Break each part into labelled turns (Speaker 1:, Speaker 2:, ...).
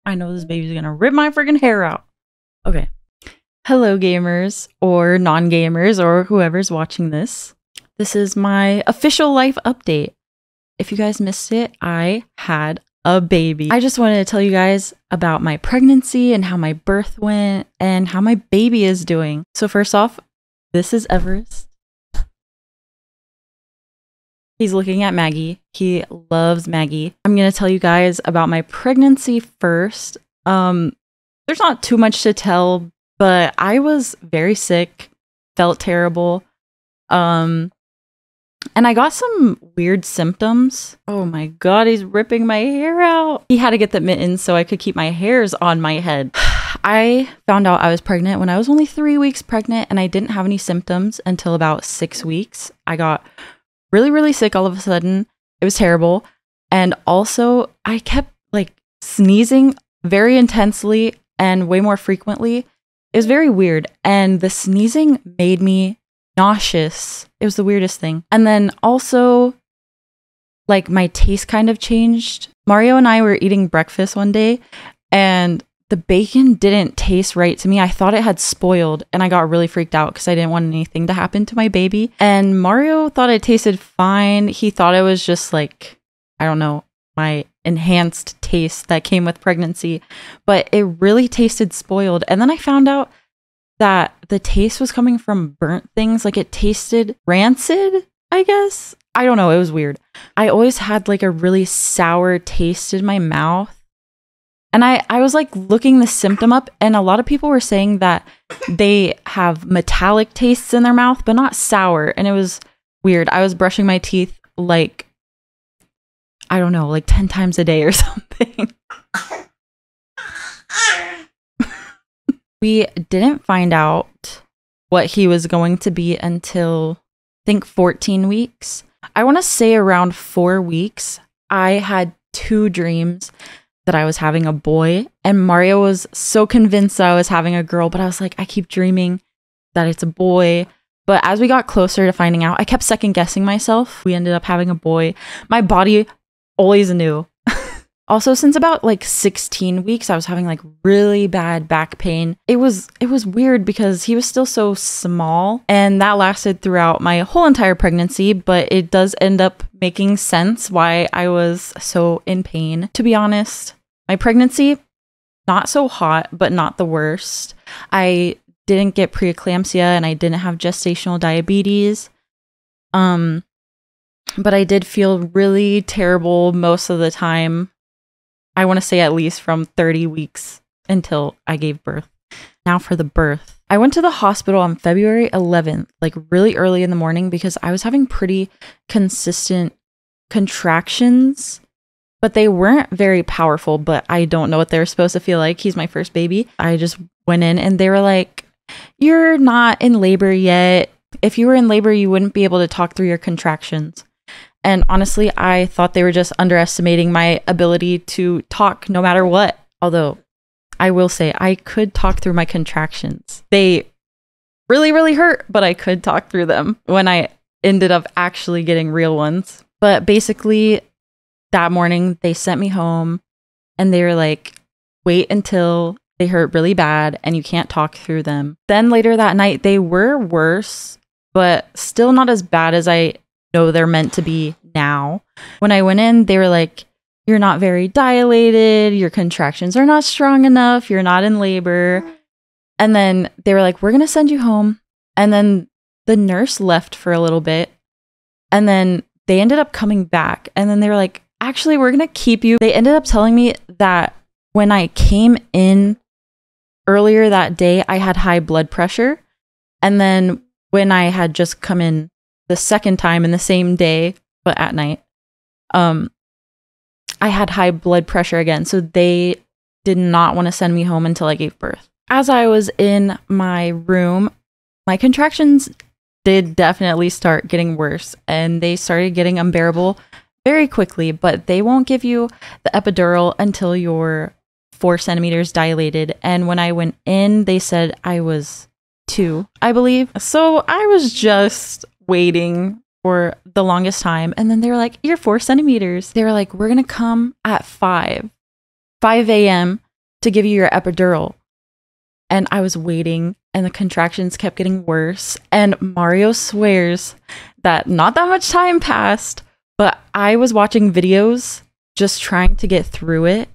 Speaker 1: I know this baby's gonna rip my freaking hair out. Okay. Hello, gamers, or non gamers, or whoever's watching this. This is my official life update. If you guys missed it, I had a baby. I just wanted to tell you guys about my pregnancy and how my birth went and how my baby is doing. So, first off, this is Everest. He's looking at Maggie. He loves Maggie. I'm going to tell you guys about my pregnancy first. There's not too much to tell, but I was very sick, felt terrible. And I got some weird symptoms. Oh my god, he's ripping my hair out. He had to get the mittens so I could keep my hairs on my head. I found out I was pregnant when I was only 3 weeks pregnant, and I didn't have any symptoms until about 6 weeks. I got really sick all of a sudden. It was terrible. And also, I kept like sneezing very intensely and way more frequently. It was very weird. And the sneezing made me nauseous. It was the weirdest thing. And then also, like, my taste kind of changed. Mario and I were eating breakfast one day, and the bacon didn't taste right to me. I thought it had spoiled, and I got really freaked out because I didn't want anything to happen to my baby. And Mario thought it tasted fine. He thought it was just like, I don't know, my enhanced taste that came with pregnancy, but it really tasted spoiled. And then I found out that the taste was coming from burnt things. Like, it tasted rancid, I guess. I don't know. It was weird. I always had like a really sour taste in my mouth. And I was like looking the symptom up, and a lot of people were saying that they have metallic tastes in their mouth, but not sour. And it was weird. I was brushing my teeth like, I don't know, like 10 times a day or something. We didn't find out what he was going to be until, I think, 14 weeks. I want to say around 4 weeks, I had 2 dreams that I was having a boy, and Mario was so convinced that I was having a girl, but I was like, I keep dreaming that it's a boy. But as we got closer to finding out, I kept second guessing myself. We ended up having a boy. My body always knew. Also, since about like 16 weeks, I was having like really bad back pain. It was weird because he was still so small, and that lasted throughout my whole entire pregnancy, but it does end up making sense why I was so in pain. To be honest, my pregnancy, not so hot, but not the worst. I didn't get preeclampsia, and I didn't have gestational diabetes. But I did feel really terrible most of the time. I want to say at least from 30 weeks until I gave birth. Now for the birth. I went to the hospital on February 11th, like really early in the morning, because I was having pretty consistent contractions, but they weren't very powerful, but I don't know what they were supposed to feel like. He's my first baby. I just went in and they were like, "You're not in labor yet. If you were in labor, you wouldn't be able to talk through your contractions." And honestly, I thought they were just underestimating my ability to talk no matter what. Although, I will say, I could talk through my contractions. They really hurt, but I could talk through them when I ended up actually getting real ones. But basically, that morning, they sent me home, and they were like, wait until they hurt really bad and you can't talk through them. Then later that night, they were worse, but still not as bad as I know they're meant to be now. When I went in, they were like, "You're not very dilated, your contractions are not strong enough, you're not in labor." And then they were like, "We're gonna send you home." And then the nurse left for a little bit, and then they ended up coming back, and then they were like, "Actually, we're gonna keep you." They ended up telling me that when I came in earlier that day, I had high blood pressure, and then when I had just come in the second time in the same day, but at night, I had high blood pressure again. So they did not want to send me home until I gave birth. As I was in my room, my contractions did definitely start getting worse, and they started getting unbearable very quickly, but they won't give you the epidural until you're 4 centimeters dilated. And when I went in, they said I was 2, I believe. So I was just waiting for the longest time, and then they were like, "You're 4 centimeters." They were like, "We're gonna come at 5 a.m. to give you your epidural. And I was waiting and the contractions kept getting worse. And Mario swears that not that much time passed, but I was watching videos just trying to get through it.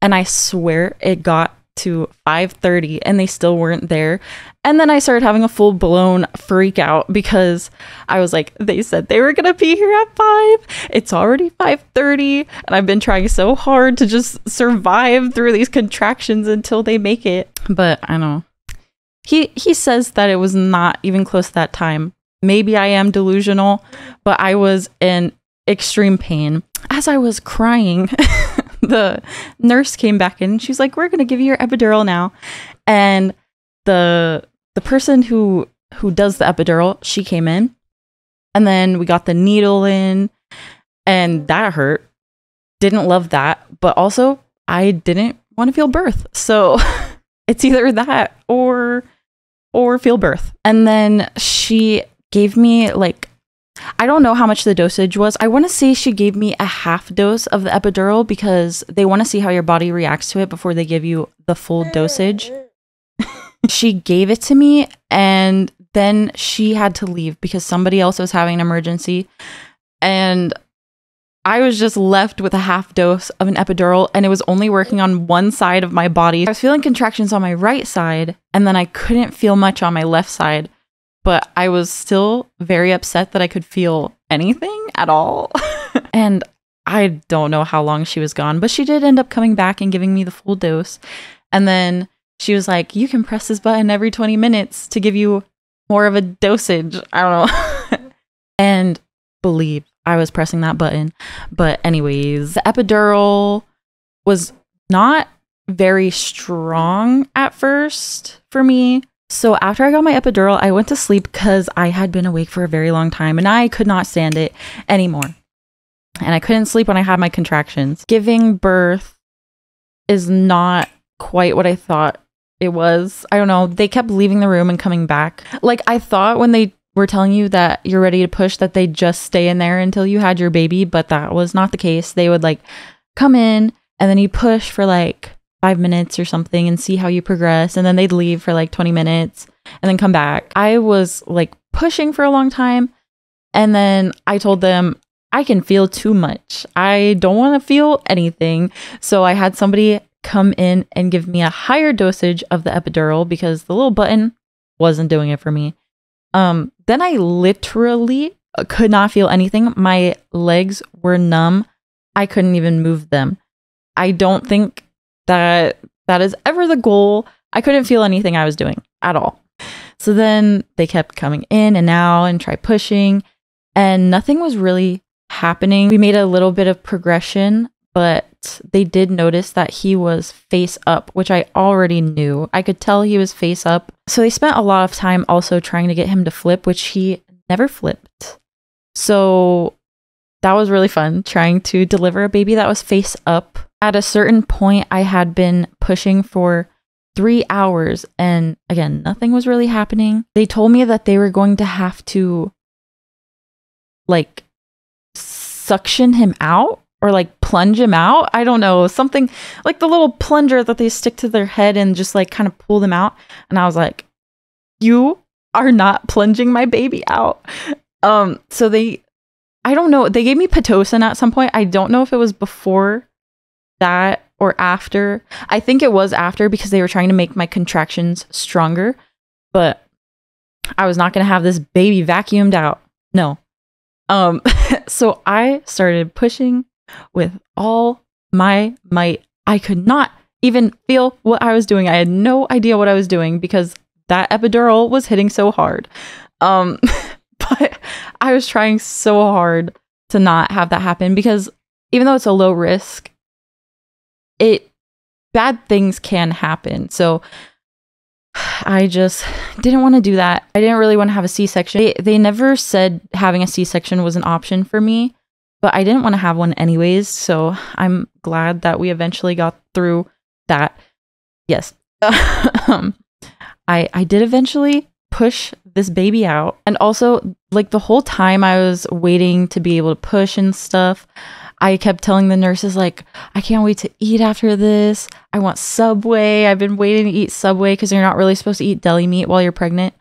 Speaker 1: And I swear it got to 5:30 and they still weren't there. And then I started having a full blown freak out because I was like, they said they were going to be here at 5. It's already 5:30 and I've been trying so hard to just survive through these contractions until they make it. But I don't know. He says that it was not even close to that time. Maybe I am delusional, but I was in extreme pain. As I was crying, the nurse came back in and she's like, we're going to give you your epidural now. And the person who does the epidural, she came in and then we got the needle in and that hurt. Didn't love that, but also I didn't want to feel birth. So it's either that or feel birth. And then she gave me like, I don't know how much the dosage was. I want to say she gave me a half dose of the epidural because they want to see how your body reacts to it before they give you the full dosage. She gave it to me and then she had to leave because somebody else was having an emergency. And I was just left with a half dose of an epidural and it was only working on one side of my body. I was feeling contractions on my right side and then I couldn't feel much on my left side. But I was still very upset that I could feel anything at all. And I don't know how long she was gone, but she did end up coming back and giving me the full dose. And then she was like, you can press this button every 20 minutes to give you more of a dosage. I don't know. And believe I was pressing that button. But anyways, the epidural was not very strong at first for me. So after I got my epidural, I went to sleep because I had been awake for a very long time and I could not stand it anymore. And I couldn't sleep when I had my contractions. Giving birth is not quite what I thought it was. I don't know. They kept leaving the room and coming back. Like I thought when they were telling you that you're ready to push that they'd just stay in there until you had your baby, but that was not the case. They would like come in and then you push for like 5 minutes or something and see how you progress, and then they'd leave for like 20 minutes and then come back. I was like pushing for a long time and then I told them I can feel too much. I don't want to feel anything. So I had somebody come in and give me a higher dosage of the epidural because the little button wasn't doing it for me. Then I literally could not feel anything. My legs were numb. I couldn't even move them. I don't think that is ever the goal. I couldn't feel anything I was doing at all. So then they kept coming in and out and try pushing and nothing was really happening. We made a little bit of progression, but they did notice that he was face up, which I already knew. I could tell he was face up. So they spent a lot of time also trying to get him to flip, which he never flipped. So that was really fun, trying to deliver a baby that was face up. At a certain point, I had been pushing for 3 hours and again, nothing was really happening. They told me that they were going to have to like suction him out or like plunge him out. I don't know, something like the little plunger that they stick to their head and just like kind of pull them out. And I was like, you are not plunging my baby out. So I don't know. They gave me Pitocin at some point. I don't know if it was before that or after. I think it was after because they were trying to make my contractions stronger, but I was not going to have this baby vacuumed out. No. So I started pushing with all my might. I could not even feel what I was doing. I had no idea what I was doing because that epidural was hitting so hard. But I was trying so hard to not have that happen because even though it's a low risk, bad things can happen. So I just didn't want to do that. I didn't really want to have a C-section. They never said having a C-section was an option for me, but I didn't want to have one anyways. So I'm glad that we eventually got through that. Yes. I did eventually push this baby out. And also, like the whole time I was waiting to be able to push and stuff, I kept telling the nurses, like, I can't wait to eat after this. I want Subway. I've been waiting to eat Subway because you're not really supposed to eat deli meat while you're pregnant.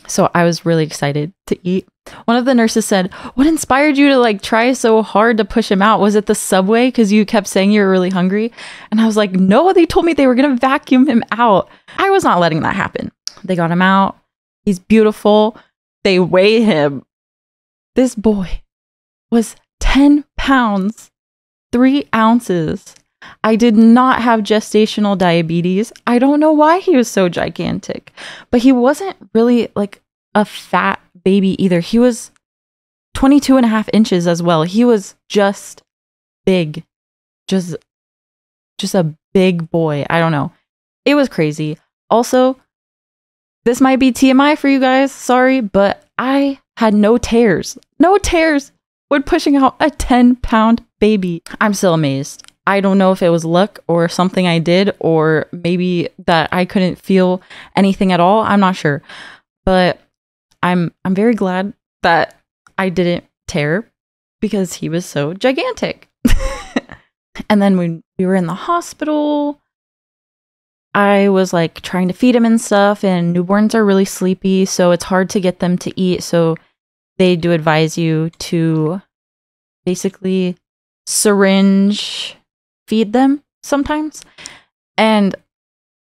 Speaker 1: So I was really excited to eat. One of the nurses said, "What inspired you to like try so hard to push him out? Was it the Subway? Because you kept saying you were really hungry." And I was like, "No, they told me they were going to vacuum him out." I was not letting that happen. They got him out. He's beautiful. They weigh him. This boy was 10 pounds, 3 ounces. I did not have gestational diabetes. I don't know why he was so gigantic, but he wasn't really like a fat baby either. He was 22 and a half inches as well. He was just big, just a big boy. I don't know. It was crazy. Also, this might be TMI for you guys. Sorry, but I had no tears when pushing out a 10-pound baby. I'm still amazed. I don't know if it was luck or something I did, or maybe that I couldn't feel anything at all. I'm not sure. But I'm very glad that I didn't tear because he was so gigantic. And then when we were in the hospital, I was like trying to feed him and stuff, and newborns are really sleepy, so it's hard to get them to eat. So they do advise you to basically syringe feed them sometimes. And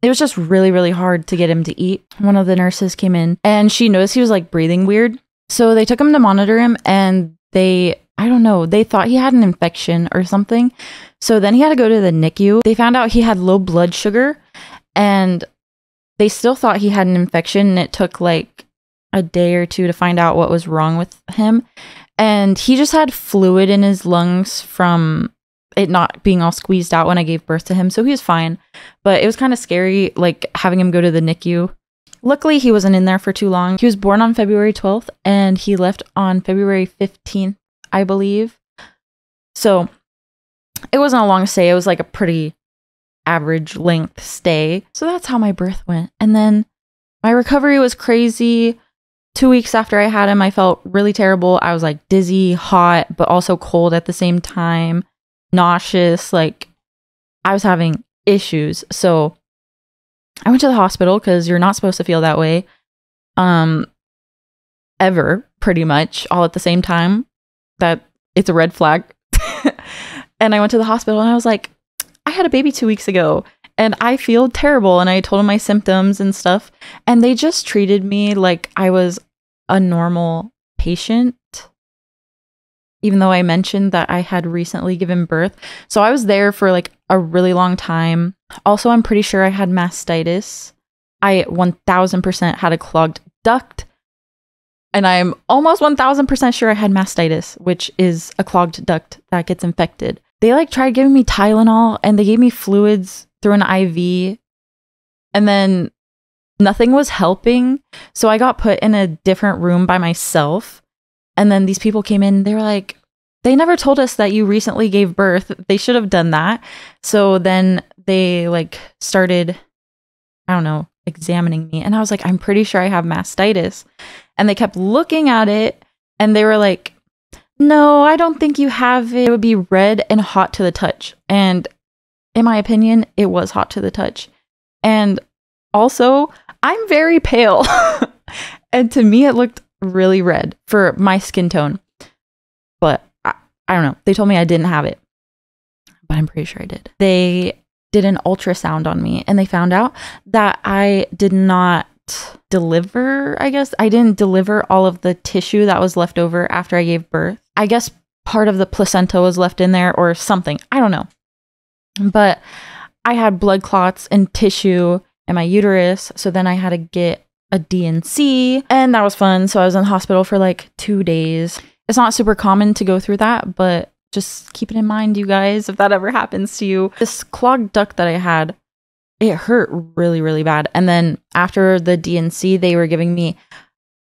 Speaker 1: it was just really, really hard to get him to eat. One of the nurses came in and she noticed he was like breathing weird. So they took him to monitor him, and I don't know, they thought he had an infection or something. So then he had to go to the NICU. They found out he had low blood sugar, and they still thought he had an infection. And it took like a day or two to find out what was wrong with him. And he just had fluid in his lungs from it not being all squeezed out when I gave birth to him. So he was fine, but it was kind of scary, like having him go to the NICU. Luckily, he wasn't in there for too long. He was born on February 12th and he left on February 15th, I believe. So it wasn't a long stay. It was like a pretty average length stay. So that's how my birth went. And then my recovery was crazy. 2 weeks after I had him, I felt really terrible. I was like dizzy, hot, but also cold at the same time. Nauseous, like I was having issues. So I went to the hospital because you're not supposed to feel that way ever, pretty much all at the same time. That it's a red flag. And I went to the hospital and I was like, I had a baby 2 weeks ago and I feel terrible. And I told them my symptoms and stuff, and they just treated me like I was a normal patient, even though I mentioned that I had recently given birth. So I was there for like a really long time. Also, I'm pretty sure I had mastitis. I 1000% had a clogged duct. And I'm almost 1000% sure I had mastitis, which is a clogged duct that gets infected. They like tried giving me Tylenol and they gave me fluids through an IV. And then nothing was helping. So I got put in a different room by myself. And then these people came in, they were like, they never told us that you recently gave birth. They should have done that. So then they like started, I don't know, examining me. And I was like, I'm pretty sure I have mastitis. And they kept looking at it and they were like, no, I don't think you have it. It would be red and hot to the touch. And in my opinion, it was hot to the touch. And also, I'm very pale. And to me, it looked really red for my skin tone. But I don't know. They told me I didn't have it. But I'm pretty sure I did. They did an ultrasound on me and they found out that I did not deliver, I guess. I didn't deliver all of the tissue that was left over after I gave birth. I guess part of the placenta was left in there or something. I don't know. But I had blood clots and tissue in my uterus. So then I had to get a D&C and that was fun. So I was in the hospital for like 2 days. It's not super common to go through that, but just keep it in mind, you guys, if that ever happens to you. This clogged duct that I had, it hurt really, really bad. And then after the D&C, they were giving me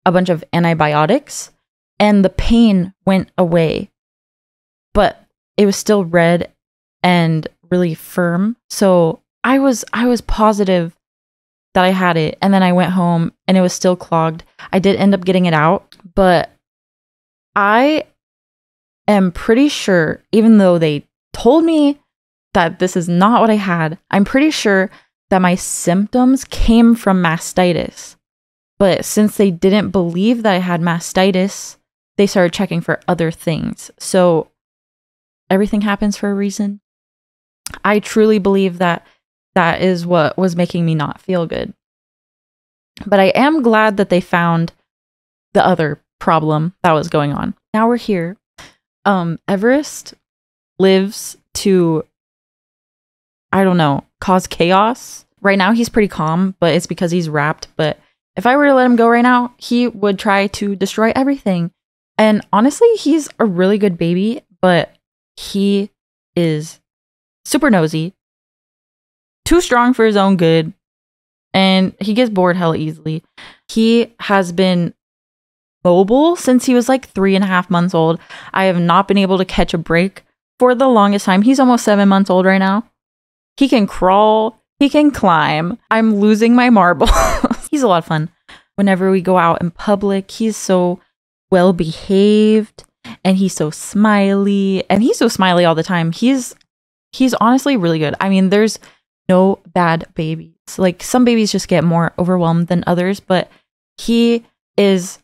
Speaker 1: a bunch of antibiotics and the pain went away, but it was still red and really firm. So I was positive that I had it. And then I went home and it was still clogged. I did end up getting it out, but I am pretty sure, even though they told me that this is not what I had. I'm pretty sure that my symptoms came from mastitis. But since they didn't believe that I had mastitis, they started checking for other things. So everything happens for a reason. I truly believe that that is what was making me not feel good. But I am glad that they found the other problem that was going on. Now we're here. Everest lives to, I don't know, cause chaos. Right now he's pretty calm, but it's because he's wrapped. But if I were to let him go right now, he would try to destroy everything. And honestly, he's a really good baby, but he is super nosy, too strong for his own good, and he gets bored hella easily. He has been mobile since he was like 3.5 months old. I have not been able to catch a break for the longest time. He's almost 7 months old right now. He can crawl, he can climb. I'm losing my marbles. He's a lot of fun. Whenever we go out in public, he's so well behaved and he's so smiley, and he's so smiley all the time. He's honestly really good. I mean, there's no bad babies. Like, some babies just get more overwhelmed than others, but he is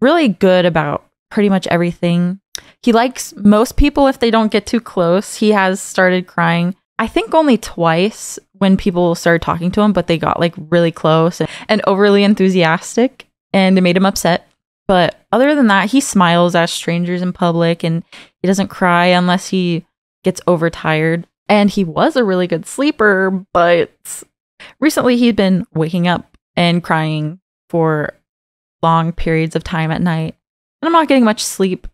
Speaker 1: really good about pretty much everything. He likes most people if they don't get too close. He has started crying, I think only twice, when people started talking to him, but they got like really close and overly enthusiastic, and it made him upset. But other than that, he smiles at strangers in public, and he doesn't cry unless he gets overtired. And he was a really good sleeper, but recently he'd been waking up and crying for long periods of time at night. And I'm not getting much sleep,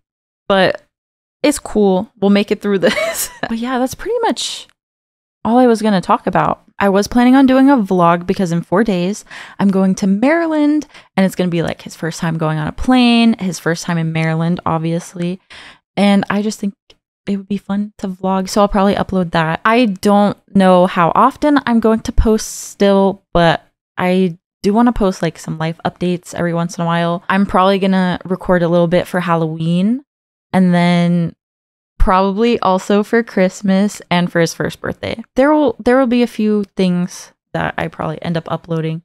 Speaker 1: but it's cool. We'll make it through this. But yeah, that's pretty much all I was going to talk about. I was planning on doing a vlog because in 4 days I'm going to Maryland, and it's going to be like his first time going on a plane, his first time in Maryland, obviously. And I just think it would be fun to vlog, so I'll probably upload that. I don't know how often I'm going to post still, but I do want to post like some life updates every once in a while. I'm probably going to record a little bit for Halloween, and then probably also for Christmas and for his first birthday. There will be a few things that I probably end up uploading.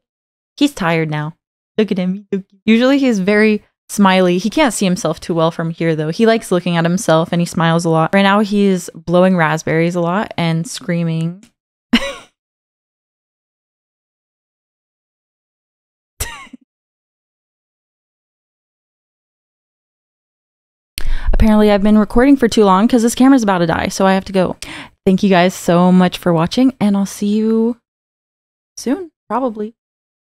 Speaker 1: He's tired now. Look at him. Usually he's very smiley. He can't see himself too well from here though. He likes looking at himself and he smiles a lot. Right now he's blowing raspberries a lot and screaming. Apparently I've been recording for too long because this camera's about to die, so I have to go. Thank you guys so much for watching, and I'll see you soon, probably.